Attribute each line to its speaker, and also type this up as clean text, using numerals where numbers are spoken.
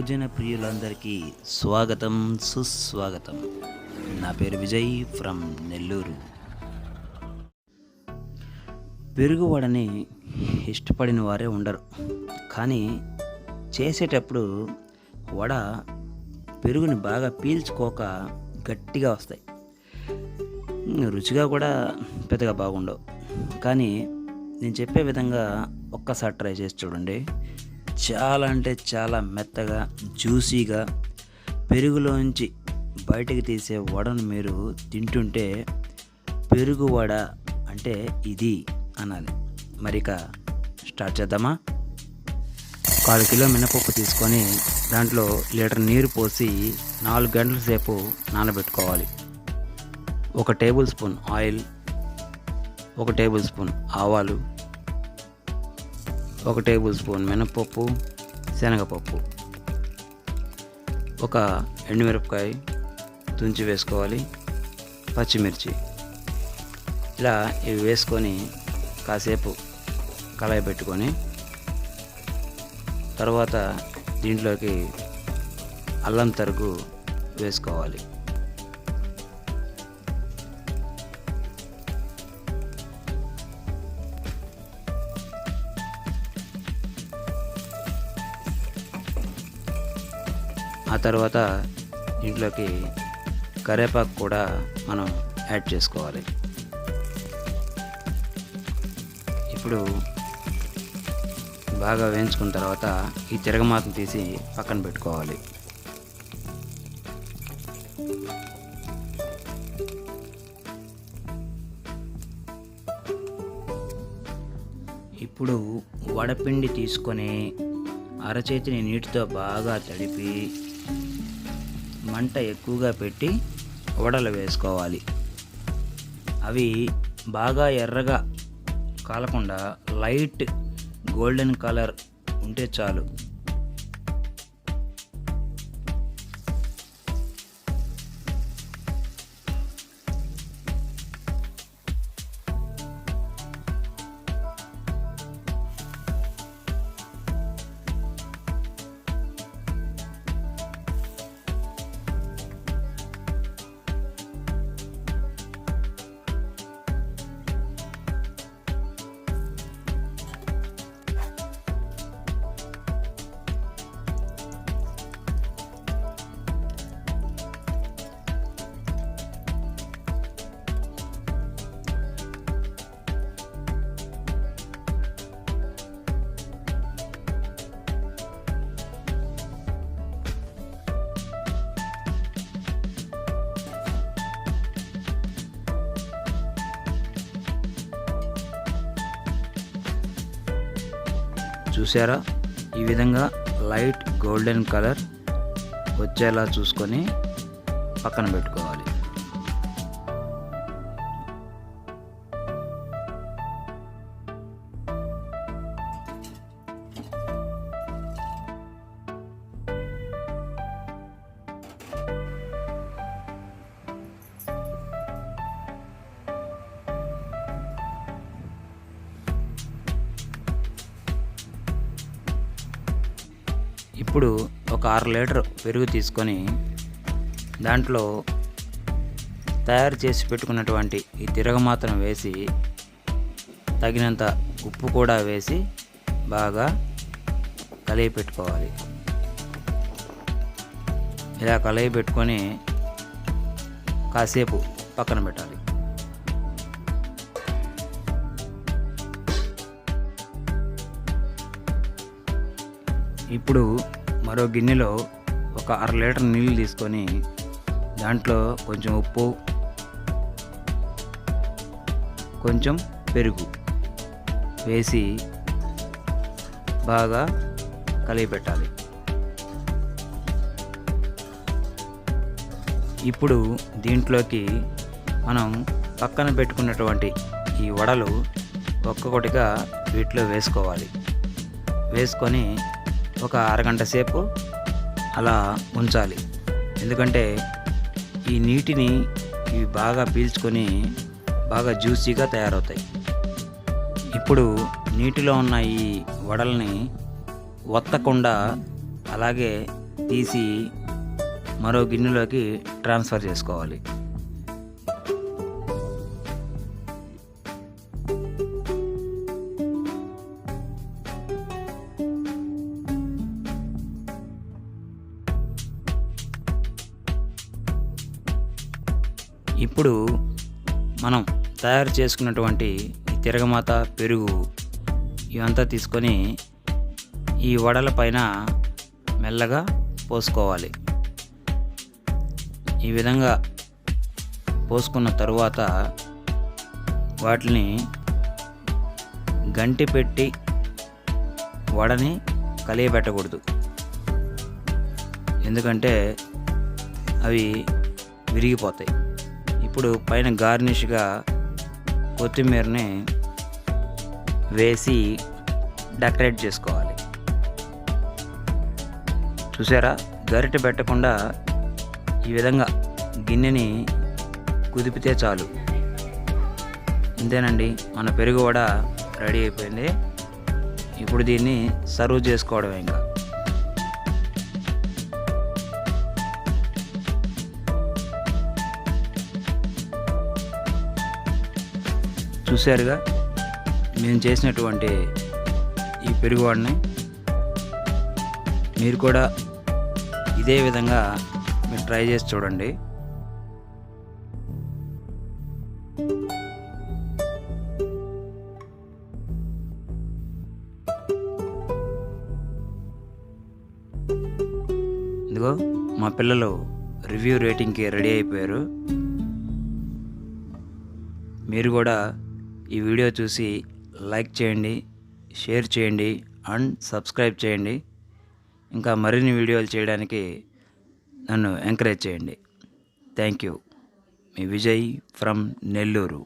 Speaker 1: భోజన ప్రియులందరికీ స్వాగతం సుస్వాగతం. నా పేరు విజయ్ ఫ్రమ్ నెల్లూరు. పెరుగు వడని ఇష్టపడిన వారే ఉండరు, కానీ చేసేటప్పుడు వడ పెరుగుని బాగా పీల్చుకోక గట్టిగా వస్తాయి. రుచిగా కూడా పెద్దగా బాగుండవు. కానీ నేను చెప్పే విధంగా ఒక్కసారి ట్రై చేసి చూడండి. చాలా అంటే చాలా మెత్తగా జ్యూసీగా పెరుగులోంచి బయటకు తీసే వడను మీరు తింటుంటే పెరుగు వడ అంటే ఇది అనాలి. మరిక స్టార్ట్ చేద్దామా? 1/4 కిలో మినపప్పు తీసుకొని దాంట్లో లీటర్ నీరు పోసి 4 గంటల సేపు నానబెట్టుకోవాలి. 1 table spoon oil, 1 table spoon ఆవాలు, 1 టేబుల్ స్పూన్ మినపప్పు, శనగపప్పు, 1 ఎండుమిరపకాయ తుంచి వేసుకోవాలి, పచ్చిమిర్చి. ఇలా ఇవి వేసుకొని కాసేపు కళాయి పెట్టుకొని తర్వాత దీంట్లోకి అల్లం తరుగు వేసుకోవాలి. ఆ తర్వాత దీంట్లోకి కరివేపాకు కూడా మనం యాడ్ చేసుకోవాలి. ఇప్పుడు బాగా వేయించుకున్న తర్వాత ఈ తిరగమాతను తీసి పక్కన పెట్టుకోవాలి. ఇప్పుడు వడపిండి తీసుకొని అరచేతిని నీటితో బాగా తడిపి మంట ఎక్కువగా పెట్టి వడలు వేసుకోవాలి. అవి బాగా ఎర్రగా కాలకుండా లైట్ గోల్డెన్ కలర్ ఉంటే చాలు. చూసారా? ఈ విధంగా లైట్ గోల్డెన్ కలర్ వచ్చేలా చూసుకొని పక్కన పెట్టుకోవాలి. ఇప్పుడు ఒక 1/2 లీటర్ పెరుగు తీసుకొని దాంట్లో తయారు చేసి పెట్టుకున్నటువంటి ఈ తిరగమాతను వేసి తగినంత ఉప్పు కూడా వేసి బాగా కలయి పెట్టుకోవాలి. ఇలా కలయి పెట్టుకొని కాసేపు పక్కన పెట్టాలి. ఇప్పుడు మరో గిన్నెలో ఒక 1/2 లీటర్ నీళ్ళు తీసుకొని దాంట్లో కొంచెం ఉప్పు, కొంచెం పెరుగు వేసి బాగా కలిపి పెట్టాలి. ఇప్పుడు దీంట్లోకి మనం పక్కన పెట్టుకున్నటువంటి ఈ వడలు ఒక్కొక్కటిగా వీటిలో వేసుకోవాలి. వేసుకొని ఒక అరగంట సేపు అలా ఉంచాలి. ఎందుకంటే ఈ నీటిని ఇవి బాగా పీల్చుకొని బాగా జ్యూసీగా తయారవుతాయి. ఇప్పుడు నీటిలో ఉన్న ఈ వడల్ని వత్తకుండా అలాగే తీసి మరో గిన్నెలోకి ట్రాన్స్ఫర్ చేసుకోవాలి. ఇప్పుడు మనం తయారు చేసుకున్నటువంటి ఈ తిరగమాత, పెరుగు ఇవంతా తీసుకొని ఈ వడల పైన మెల్లగా పోసుకోవాలి. ఈ విధంగా పోసుకున్న తరువాత వాటిని గంటి పెట్టి వడని కలియబెట్టకూడదు. ఎందుకంటే అవి విరిగిపోతాయి. ఇప్పుడు పైన గార్నిష్గా కొత్తిమీరని వేసి డెకరేట్ చేసుకోవాలి. చూసారా, గరిటె పెట్టకుండా ఈ విధంగా గిన్నెని కుదిపితే చాలు. ఇంతేనండి, మన పెరుగు వడ రెడీ అయిపోయింది. ఇప్పుడు దీన్ని సర్వ్ చేసుకోవడమే. ఇంకా చూశారుగా మేము చేసినటువంటి ఈ పెరుగు వడని. మీరు కూడా ఇదే విధంగా మీరు ట్రై చేసి చూడండి. ఇదిగో మా పిల్లలు రివ్యూ రేటింగ్కి రెడీ అయిపోయారు. మీరు కూడా ఈ వీడియో చూసి లైక్ చేయండి, షేర్ చేయండి అండ్ సబ్స్క్రైబ్ చేయండి. ఇంకా మరిన్ని వీడియోలు చేయడానికి నన్ను ఎంకరేజ్ చేయండి. Thank you. Me Vijay from Nellore.